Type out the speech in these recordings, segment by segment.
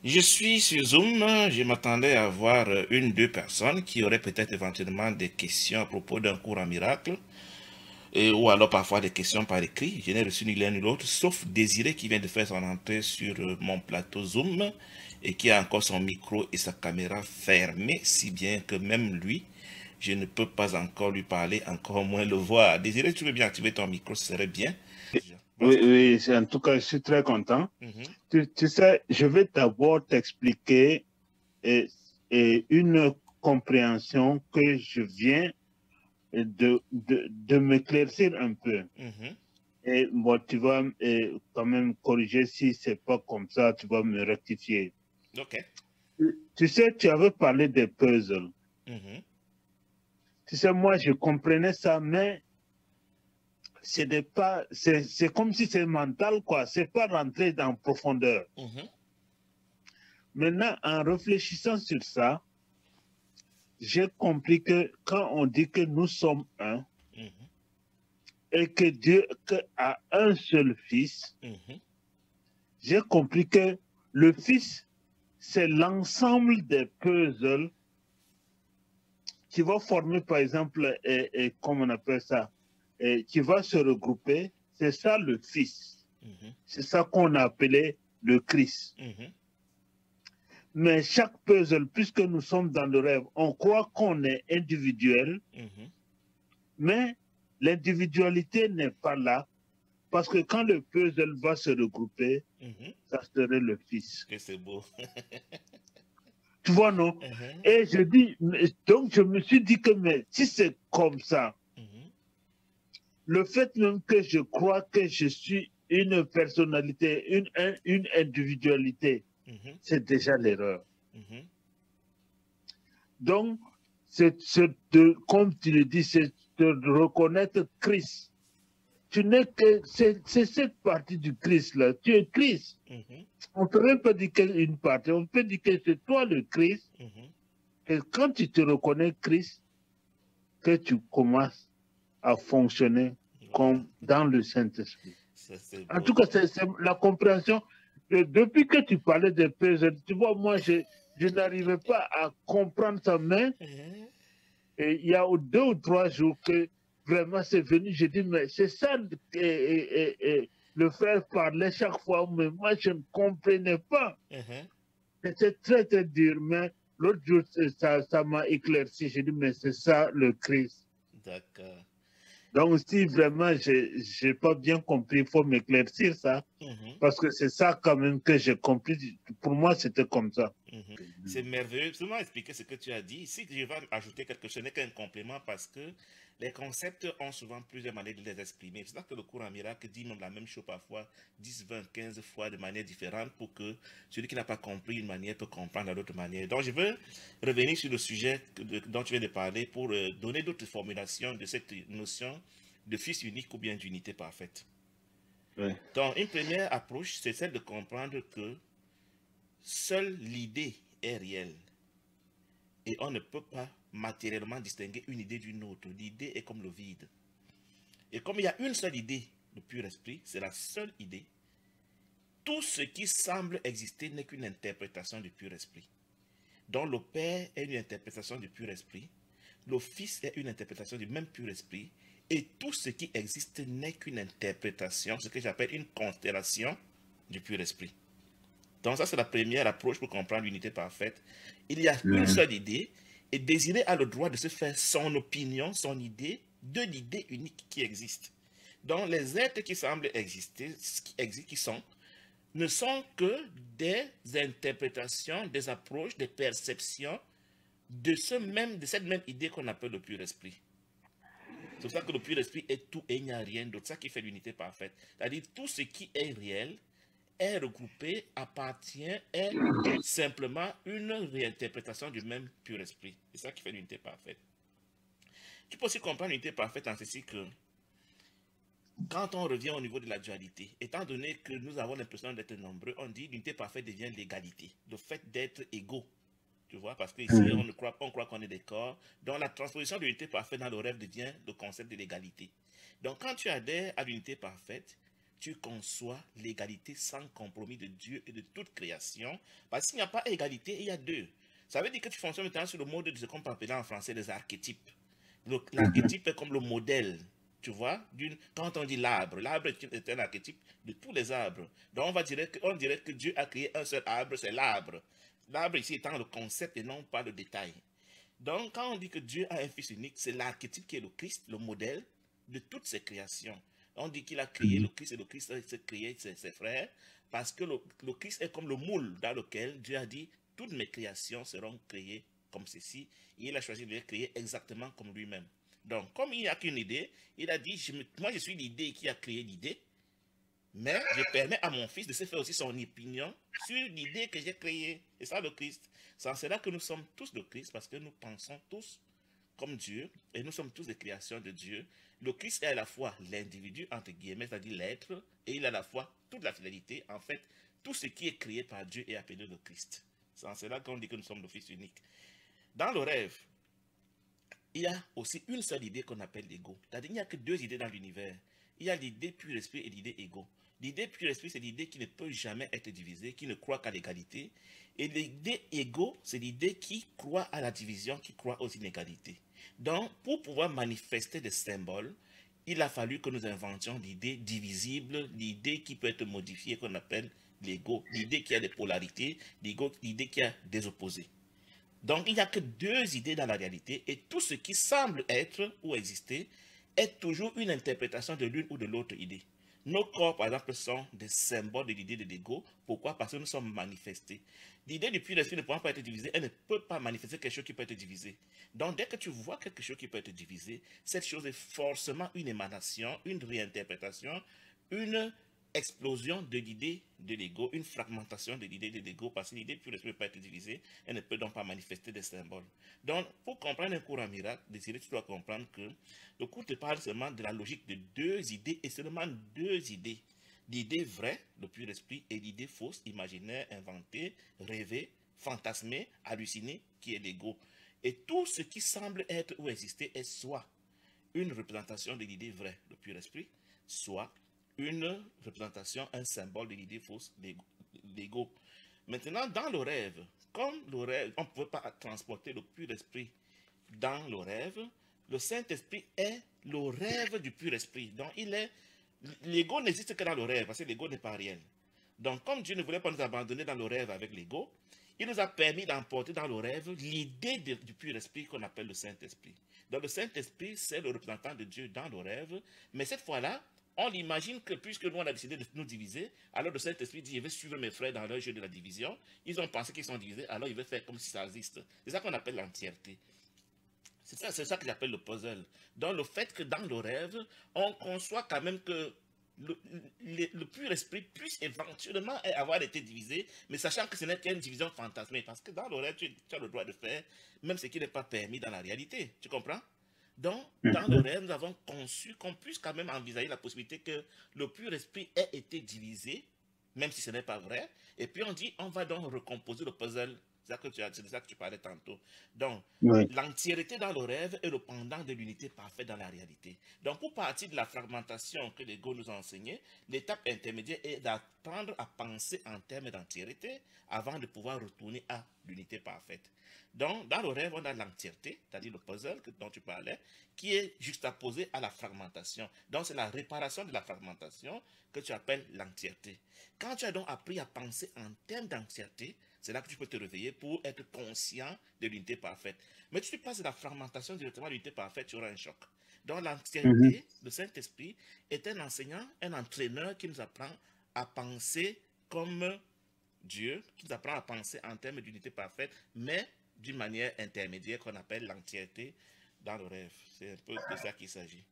Je suis sur Zoom, je m'attendais à voir une, deux personnes qui auraient peut-être éventuellement des questions à propos d'un cours en miracle, ou alors parfois des questions par écrit. Je n'ai reçu ni l'un ni l'autre, sauf Désiré qui vient de faire son entrée sur mon plateau Zoom et qui a encore son micro et sa caméra fermés, si bien que même lui, je ne peux pas encore lui parler, encore moins le voir. Désiré, tu veux bien activer ton micro, ce serait bien. Oui, Bonjour. oui, en tout cas, je suis très content. Mhm, Tu sais, je vais d'abord t'expliquer euh, une compréhension que je viens de m'éclaircir un peu. mhm. Et bon, tu vas quand même corriger si c'est pas comme ça, tu vas me rectifier. Ok. Tu sais, tu avais parlé des puzzles. Mhm, Tu sais, moi, je comprenais ça, mais ce n'est pas, c'est comme si c'est mental, quoi. C'est pas rentrer dans profondeur. mhm, Maintenant, en réfléchissant sur ça, j'ai compris que quand on dit que nous sommes un mhm, et que Dieu a un seul fils, mhm. j'ai compris que le fils, c'est l'ensemble des puzzles qui va former, par exemple, comment on appelle ça, qui va se regrouper. C'est ça le fils. Mhm, C'est ça qu'on a appelé le Christ. mhm, Mais chaque puzzle, puisque nous sommes dans le rêve, on croit qu'on est individuel, mhm, mais l'individualité n'est pas là, parce que quand le puzzle va se regrouper, mhm. ça serait le Fils. Que c'est beau. Tu vois, non? Mhm, Et je dis, donc je me suis dit que mais, si c'est comme ça, mhm, le fait même que je crois que je suis une personnalité, une individualité, mhm, c'est déjà l'erreur. mhm, Donc, comme tu le dis, c'est de reconnaître Christ. Tu n'es que, c'est cette partie du Christ-là. Tu es Christ. mhm, On ne peut même pas dire qu'une partie, on peut dire que c'est toi le Christ. mhm. Et quand tu te reconnais Christ, que tu commences à fonctionner Voilà. comme dans le Saint-Esprit. Ça, c'est En beau. tout cas, c'est la compréhension. Depuis que tu parlais des peuples, tu vois, moi, je n'arrivais pas à comprendre ça, mais Mhm. il y a 2 ou 3 jours que vraiment c'est venu, j'ai dit, mais c'est ça, le frère parlait chaque fois, mais moi, je ne comprenais pas. Mhm. C'était très, très dur, mais l'autre jour, ça m'a éclairci. J'ai dit, mais c'est ça le Christ. D'accord. Donc, si vraiment je n'ai pas bien compris, il faut m'éclaircir ça, Mhm, parce que c'est ça quand même que j'ai compris. Pour moi, c'était comme ça. mhm. C'est merveilleux. Seulement expliquer ce que tu as dit. Si je vais ajouter quelque chose, ce n'est qu'un complément parce que les concepts ont souvent plusieurs manières de les exprimer. C'est ça que le cours en miracle dit même la même chose parfois 10, 20, 15 fois de manière différente pour que celui qui n'a pas compris une manière peut comprendre de l'autre manière. Donc je veux revenir sur le sujet dont tu viens de parler pour donner d'autres formulations de cette notion de fils unique ou bien d'unité parfaite. Ouais. Donc une première approche, c'est celle de comprendre que seule l'idée est réelle et on ne peut pas matériellement distinguer une idée d'une autre. L'idée est comme le vide. Et comme il y a une seule idée, le pur esprit, c'est la seule idée, tout ce qui semble exister n'est qu'une interprétation du pur esprit. Donc le Père est une interprétation du pur esprit, le Fils est une interprétation du même pur esprit, et tout ce qui existe n'est qu'une interprétation, ce que j'appelle une constellation du pur esprit. Donc ça, c'est la première approche pour comprendre l'unité parfaite. Il y a une Ouais. seule idée et Désiré a le droit de se faire son opinion, son idée de l'idée unique qui existe. Donc les êtres qui semblent exister, qui sont, ne sont que des interprétations, des approches, des perceptions de cette même idée qu'on appelle le pur esprit. C'est pour ça que le pur esprit est tout et il n'y a rien d'autre. C'est ça qui fait l'unité parfaite. C'est-à-dire tout ce qui est réel est regroupé, appartient, est simplement une réinterprétation du même pur esprit. C'est ça qui fait l'unité parfaite. Tu peux aussi comprendre l'unité parfaite en ceci que quand on revient au niveau de la dualité, étant donné que nous avons l'impression d'être nombreux, on dit l'unité parfaite devient l'égalité, le fait d'être égaux. Tu vois, parce qu'ici, Mhm. on croit qu'on est des corps. Donc, la transposition de l'unité parfaite dans le rêve devient le concept de l'égalité. Donc, quand tu adhères à l'unité parfaite, tu conçois l'égalité sans compromis de Dieu et de toute création. Parce qu'il n'y a pas égalité, il y a deux. Ça veut dire que tu fonctionnes maintenant sur le mode de ce qu'on peut appeler en français les archétypes. L'archétype est comme le modèle, tu vois, quand on dit l'arbre, l'arbre est un archétype de tous les arbres. Donc on dirait que Dieu a créé un seul arbre, c'est l'arbre. L'arbre ici étant le concept et non pas le détail. Donc quand on dit que Dieu a un fils unique, c'est l'archétype qui est le Christ, le modèle de toutes ses créations. On dit qu'il a créé le Christ et le Christ a créé ses frères parce que le Christ est comme le moule dans lequel Dieu a dit toutes mes créations seront créées comme ceci. Et il a choisi de les créer exactement comme lui-même. Donc, comme il n'y a qu'une idée, il a dit, moi je suis l'idée qui a créé l'idée, mais je permets à mon fils de se faire aussi son opinion sur l'idée que j'ai créée. C'est ça le Christ. C'est en cela que nous sommes tous le Christ, parce que nous pensons tous comme Dieu, et nous sommes tous des créations de Dieu. Le Christ est à la fois l'individu, entre guillemets, c'est-à-dire l'être, et il a à la fois toute la finalité. En fait, tout ce qui est créé par Dieu est appelé le Christ. C'est en cela qu'on dit que nous sommes le Fils unique. Dans le rêve, il y a aussi une seule idée qu'on appelle l'ego. C'est-à-dire qu'il n'y a que deux idées dans l'univers. Il y a l'idée pure esprit et l'idée ego. L'idée pure esprit, c'est l'idée qui ne peut jamais être divisée, qui ne croit qu'à l'égalité. Et l'idée ego, c'est l'idée qui croit à la division, qui croit aux inégalités. Donc, pour pouvoir manifester des symboles, il a fallu que nous inventions l'idée divisible, l'idée qui peut être modifiée, qu'on appelle l'ego, l'idée qui a des polarités, l'idée qui a des opposés. Donc, il n'y a que deux idées dans la réalité et tout ce qui semble être ou exister est toujours une interprétation de l'une ou de l'autre idée. Nos corps, par exemple, sont des symboles de l'idée de l'ego. Pourquoi? Parce que nous sommes manifestés. L'idée du puits d'esprit ne pourra pas être divisée, elle ne peut pas manifester quelque chose qui peut être divisé. Donc, dès que tu vois quelque chose qui peut être divisé, cette chose est forcément une émanation, une réinterprétation, une explosion de l'idée de l'ego, une fragmentation de l'idée de l'ego, parce que l'idée pure ne peut pas être divisée, elle ne peut donc pas manifester des symboles. Donc, pour comprendre un cours en miracle, Désiré, tu dois comprendre que le cours te parle seulement de la logique de deux idées, et seulement deux idées. L'idée vraie, le pur esprit, et l'idée fausse, imaginaire, inventée, rêvée, fantasmée, hallucinée, qui est l'ego. Et tout ce qui semble être ou exister est soit une représentation de l'idée vraie, le pur esprit, soit une représentation, un symbole de l'idée fausse, l'ego. Maintenant, dans le rêve, comme le rêve, on ne peut pas transporter le pur esprit dans le rêve, le Saint-Esprit est le rêve du pur esprit. Donc, l'ego n'existe que dans le rêve, parce que l'ego n'est pas réel. Donc, comme Dieu ne voulait pas nous abandonner dans le rêve avec l'ego, il nous a permis d'emporter dans le rêve l'idée du pur esprit qu'on appelle le Saint-Esprit. Donc, le Saint-Esprit, c'est le représentant de Dieu dans le rêve, mais cette fois-là, on imagine que puisque nous, on a décidé de nous diviser, alors le Saint-Esprit dit, je vais suivre mes frères dans leur jeu de la division. Ils ont pensé qu'ils sont divisés, alors il veut faire comme si ça existe. C'est ça qu'on appelle l'entièreté. C'est ça que j'appelle le puzzle. Donc le fait que dans le rêve, on conçoit quand même que le pur esprit puisse éventuellement avoir été divisé, mais sachant que ce n'est qu'une division fantasmée, parce que dans le rêve, tu as le droit de faire même ce qui n'est pas permis dans la réalité. Tu comprends? Donc, dans le rêve, nous avons conçu qu'on puisse quand même envisager la possibilité que le pur esprit ait été divisé, même si ce n'est pas vrai. Et puis on dit, on va donc recomposer le puzzle. C'est de ça que tu parlais tantôt. Donc, Oui. l'entièreté dans le rêve est le pendant de l'unité parfaite dans la réalité. Donc, pour partir de la fragmentation que l'ego nous a enseignée, l'étape intermédiaire est d'apprendre à penser en termes d'entièreté avant de pouvoir retourner à l'unité parfaite. Donc, dans le rêve, on a l'entièreté, c'est-à-dire le puzzle dont tu parlais, qui est juxtaposé à la fragmentation. Donc, c'est la réparation de la fragmentation que tu appelles l'entièreté. Quand tu as donc appris à penser en termes d'entièreté, c'est là que tu peux te réveiller pour être conscient de l'unité parfaite. Mais si tu passes de la fragmentation directement à l'unité parfaite, tu auras un choc. Donc, l'entièreté, le Saint-Esprit, est un enseignant, un entraîneur qui nous apprend à penser comme Dieu, qui nous apprend à penser en termes d'unité parfaite, mais d'une manière intermédiaire qu'on appelle l'entièreté dans le rêve. C'est un peu de ça qu'il s'agit.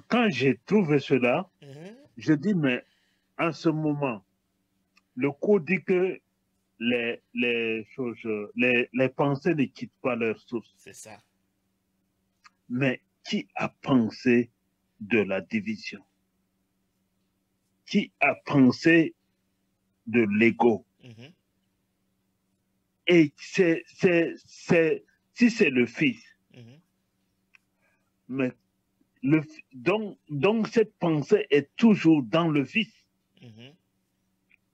Quand j'ai trouvé cela, je dis, mais en ce moment, le cours dit que les pensées ne quittent pas leur source. C'est ça. Mais qui a pensé de la division? Qui a pensé de l'ego? Et si c'est le Fils, mais Donc cette pensée est toujours dans le Fils. Mhm.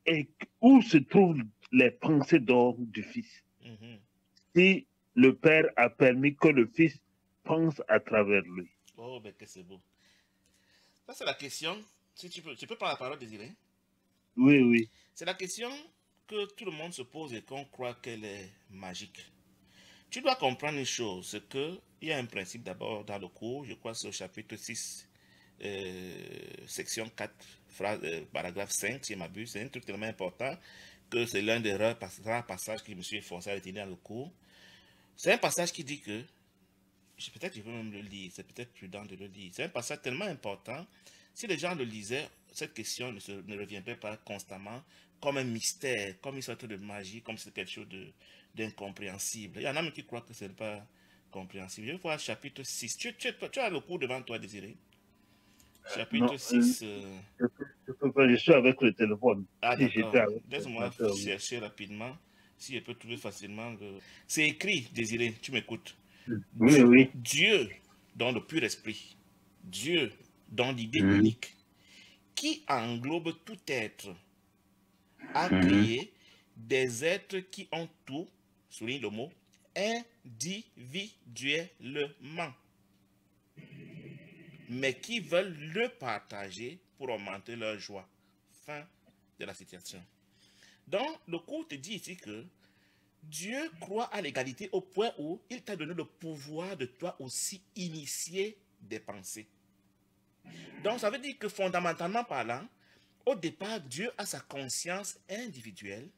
Et où se trouvent les pensées d'or du Fils? Mhm. Si le Père a permis que le Fils pense à travers lui. Oh, ben que c'est beau. Ça, c'est la question. Si tu peux prendre la parole, Désiré. Oui, oui. C'est la question que tout le monde se pose et qu'on croit qu'elle est magique. Tu dois comprendre une chose, c'est qu'il y a un principe d'abord dans le cours, je crois c'est au chapitre 6, section 4, paragraphe 5, si je m'abuse, c'est un truc tellement important que c'est l'un des rares passages que je me suis efforcé à retenir dans le cours. C'est un passage qui dit que, peut-être que je peux même le lire, c'est peut-être prudent de le lire, c'est un passage tellement important, si les gens le lisaient, cette question ne reviendrait pas constamment comme un mystère, comme une sorte de magie, comme c'est quelque chose d'incompréhensible. Il y en a même qui croient que ce n'est pas compréhensible. Je vois chapitre 6. Tu as le cours devant toi, Désiré. Non, Chapitre 6. je peux pas, je suis avec le téléphone. Ah, Si d'accord. j'étais avec Laisse-moi l'ordinateur, oui. chercher rapidement si je peux trouver facilement. C'est écrit, Désiré, tu m'écoutes. Oui, oui. Dieu, dans le pur esprit, Dieu, dans l'idée Mhm, unique, qui englobe tout être, a mhm, créé des êtres qui ont tout, souligne le mot, individuellement, mais qui veulent le partager pour augmenter leur joie. Fin de la citation. Donc, le cours te dit ici que Dieu croit à l'égalité au point où il t'a donné le pouvoir de toi aussi initier des pensées. Donc, ça veut dire que fondamentalement parlant, au départ, Dieu a sa conscience individuelle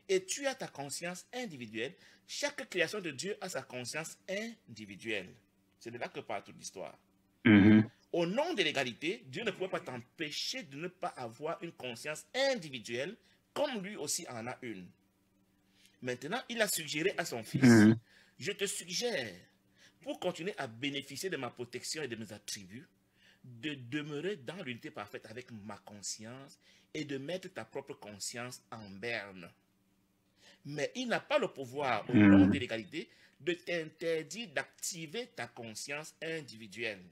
et tu as ta conscience individuelle. Chaque création de Dieu a sa conscience individuelle. C'est de là que part toute l'histoire. mhm, Au nom de l'égalité, Dieu ne pouvait pas t'empêcher de ne pas avoir une conscience individuelle comme lui aussi en a une. Maintenant, il a suggéré à son fils, mhm, je te suggère, pour continuer à bénéficier de ma protection et de mes attributs, de demeurer dans l'unité parfaite avec ma conscience et de mettre ta propre conscience en berne. Mais il n'a pas le pouvoir, au nom de mhm, l'égalité, de t'interdire d'activer ta conscience individuelle.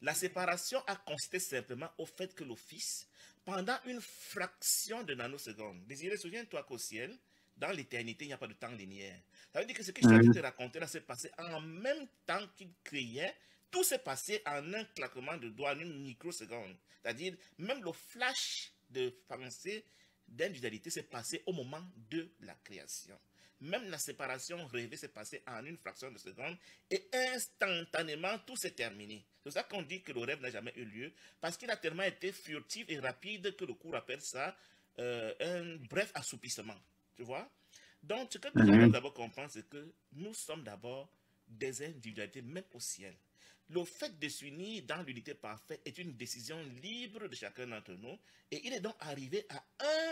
La séparation a consisté simplement au fait que le Fils, pendant une fraction de nanoseconde, Désiré, souviens-toi qu'au ciel, dans l'éternité, il n'y a pas de temps linéaire. Ça veut dire que ce que je suis en train de te mhm, raconter là s'est passé en même temps qu'il créait. Tout s'est passé en un claquement de doigts, en une microseconde. C'est-à-dire, même le flash de pensée d'individualité s'est passé au moment de la création. Même la séparation rêvée s'est passée en une fraction de seconde et instantanément tout s'est terminé. C'est pour ça qu'on dit que le rêve n'a jamais eu lieu parce qu'il a tellement été furtif et rapide que le cours appelle ça un bref assoupissement. Tu vois? Donc, ce que les gens doivent mhm, d'abord comprendre, c'est que nous sommes d'abord des individualités, même au ciel. Le fait de s'unir dans l'unité parfaite est une décision libre de chacun d'entre nous et il est donc arrivé à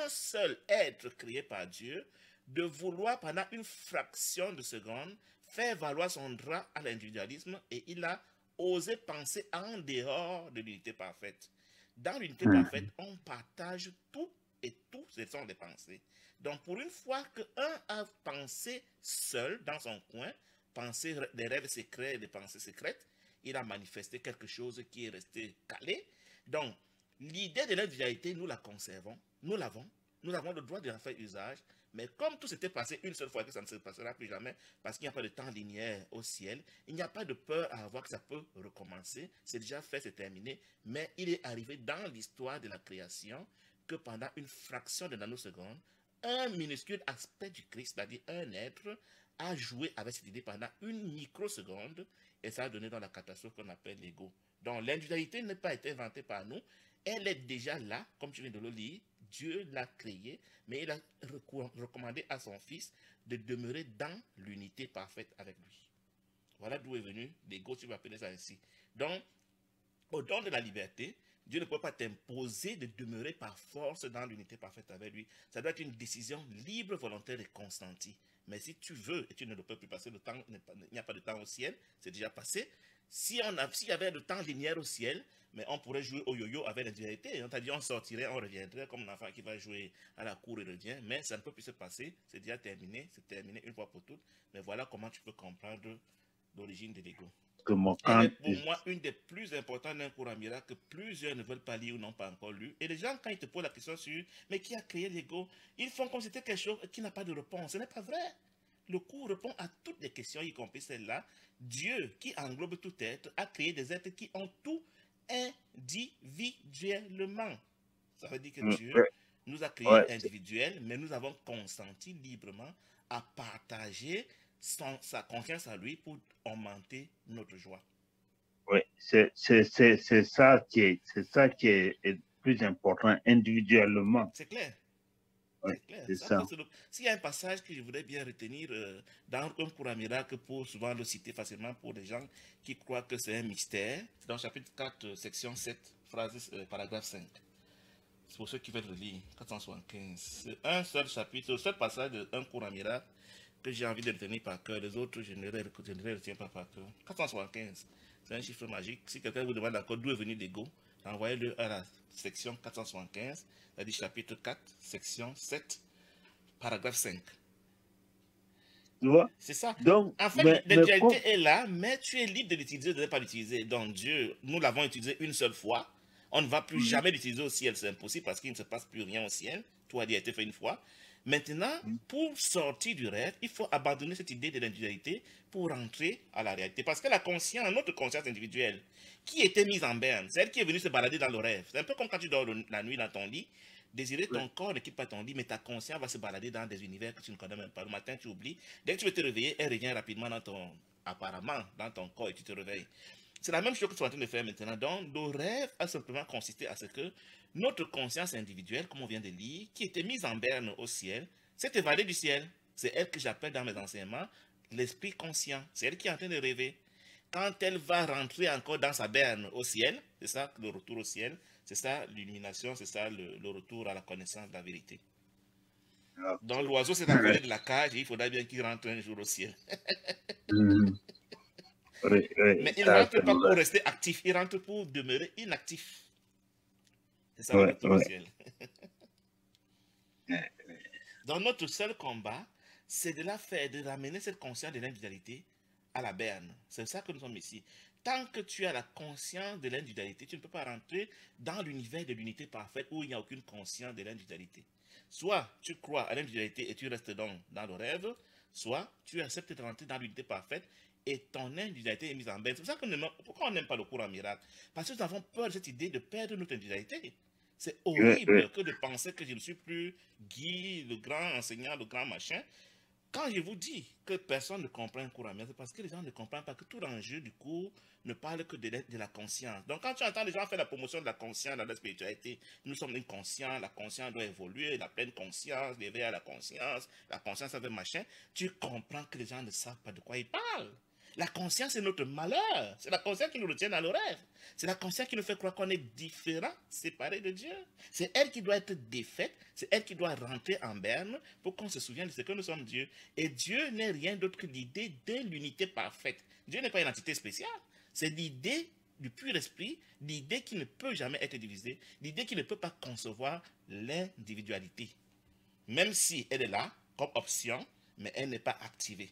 un seul être créé par Dieu de vouloir pendant une fraction de seconde faire valoir son droit à l'individualisme et il a osé penser en dehors de l'unité parfaite. Dans l'unité parfaite, mhm, on partage tout et tout, ce sont des pensées. Donc pour une fois qu'un a pensé seul dans son coin, pensé des rêves secrets et des pensées secrètes, il a manifesté quelque chose qui est resté calé. Donc l'idée de l'individualité, nous la conservons, nous l'avons, nous avons le droit d'en faire usage, mais comme tout s'était passé une seule fois, que ça ne se passera plus jamais, parce qu'il n'y a pas de temps linéaire au ciel, il n'y a pas de peur à avoir que ça peut recommencer. C'est déjà fait, c'est terminé. Mais il est arrivé dans l'histoire de la création que pendant une fraction de nanoseconde, un minuscule aspect du Christ, c'est-à-dire un être, a joué avec cette idée pendant une microseconde et ça a donné dans la catastrophe qu'on appelle l'ego. Donc l'individualité n'a pas été inventée par nous, elle est déjà là, comme tu viens de le lire. Dieu l'a créée, mais il a recommandé à son fils de demeurer dans l'unité parfaite avec lui. Voilà d'où est venu l'ego, tu vas appeler ça ainsi. Donc, au don de la liberté, Dieu ne peut pas t'imposer de demeurer par force dans l'unité parfaite avec lui. Ça doit être une décision libre, volontaire et consentie. Mais si tu veux et tu ne le peux plus passer, le temps, il n'y a pas de temps au ciel, c'est déjà passé. S'il y avait le temps linéaire au ciel, mais on pourrait jouer au yo-yo avec l'individualité. C'est-à-dire on sortirait, on reviendrait comme un enfant qui va jouer à la cour et revient. Mais ça ne peut plus se passer. C'est déjà terminé. C'est terminé une fois pour toutes. Mais voilà comment tu peux comprendre l'origine de l'ego. que mon Elle est camp pour moi une des plus importantes d'un cours en miracle que plusieurs ne veulent pas lire ou n'ont pas encore lu. Et les gens, quand ils te posent la question sur mais qui a créé l'ego, ils font comme si c'était quelque chose qui n'a pas de réponse. Ce n'est pas vrai. Le cours répond à toutes les questions, y compris celle-là. Dieu, qui englobe tout être, a créé des êtres qui ont tout individuellement. Ça veut dire que Dieu ouais, nous a créés ouais, individuels, mais nous avons consenti librement à partager sa confiance à lui pour augmenter notre joie. ouais, c'est ça qui est plus important individuellement. C'est clair. Ouais, C'est clair. c'est Ça ça. peut s'il y a un passage que je voudrais bien retenir dans un cours à miracle pour souvent le citer facilement pour les gens qui croient que c'est un mystère, c'est dans chapitre 4, section 7, paragraphe 5. C'est pour ceux qui veulent le lire, 475. C'est un seul chapitre, un seul passage d'un cours à miracle que j'ai envie de retenir par cœur. Les autres, je ne les retiens pas par cœur. 475, c'est un chiffre magique. Si quelqu'un vous demande encore d'où est venu l'ego, envoyez-le à la section 475, c'est-à-dire chapitre 4, section 7, paragraphe 5. Tu vois? C'est ça. Donc, En fait, l'individualité est là, mais tu es libre de l'utiliser ou de ne pas l'utiliser. Donc Dieu, nous l'avons utilisé une seule fois. On ne va plus jamais l'utiliser au ciel, c'est impossible parce qu'il ne se passe plus rien au ciel. Tout a été fait une fois. Maintenant, pour sortir du rêve, il faut abandonner cette idée de l'individualité pour rentrer à la réalité. Parce que la conscience, notre conscience individuelle, qui était mise en berne, c'est elle qui est venue se balader dans le rêve. C'est un peu comme quand tu dors la nuit dans ton lit. Désirer ton corps ne quitte pas ton lit, mais ta conscience va se balader dans des univers que tu ne connais même pas. Le matin, tu oublies. Dès que tu veux te réveiller, elle revient rapidement apparemment, dans ton corps et tu te réveilles. C'est la même chose que tu es en train de faire maintenant. Donc, le rêve a simplement consisté à ce que notre conscience individuelle, comme on vient de lire, qui était mise en berne au ciel, s'est évadée du ciel. C'est elle que j'appelle dans mes enseignements l'esprit conscient. C'est elle qui est en train de rêver. Quand elle va rentrer encore dans sa berne au ciel, c'est ça le retour au ciel, c'est ça l'illumination, c'est ça le retour à la connaissance de la vérité. Donc l'oiseau s'est envolé de la cage et il faudra bien qu'il rentre un jour au ciel. Oui, Mais il ne ça, rentre c'est pas pour vrai. rester actif, il rentre pour demeurer inactif. C'est ça le Ouais, retour au ouais. ciel. Donc notre seul combat, c'est de la faire, de ramener cette conscience de l'individualité à la berne. C'est ça que nous sommes ici. Tant que tu as la conscience de l'individualité, tu ne peux pas rentrer dans l'univers de l'unité parfaite où il n'y a aucune conscience de l'individualité. Soit tu crois à l'individualité et tu restes donc dans le rêve, soit tu acceptes de rentrer dans l'unité parfaite et ton individualité est mise en berne. C'est pour ça que pourquoi on n'aime pas le cours en miracle? Parce que nous avons peur de cette idée de perdre notre individualité. C'est Ouais, ouais. horrible que de penser que je ne suis plus Guy, le grand enseignant, le grand machin. Quand je vous dis que personne ne comprend un cours en miracle, c'est parce que les gens ne comprennent pas que tout l'enjeu du cours ne parle que de la conscience. Donc quand tu entends les gens faire la promotion de la conscience dans la spiritualité, nous sommes inconscients, la conscience doit évoluer, la pleine conscience, l'éveil à la conscience avec machin, tu comprends que les gens ne savent pas de quoi ils parlent. La conscience est notre malheur. C'est la conscience qui nous retient dans le rêve. C'est la conscience qui nous fait croire qu'on est différent, séparé de Dieu. C'est elle qui doit être défaite. C'est elle qui doit rentrer en berne pour qu'on se souvienne de ce que nous sommes Dieu. Et Dieu n'est rien d'autre que l'idée de l'unité parfaite. Dieu n'est pas une entité spéciale. C'est l'idée du pur esprit, l'idée qui ne peut jamais être divisée, l'idée qui ne peut pas concevoir l'individualité. Même si elle est là, comme option, mais elle n'est pas activée.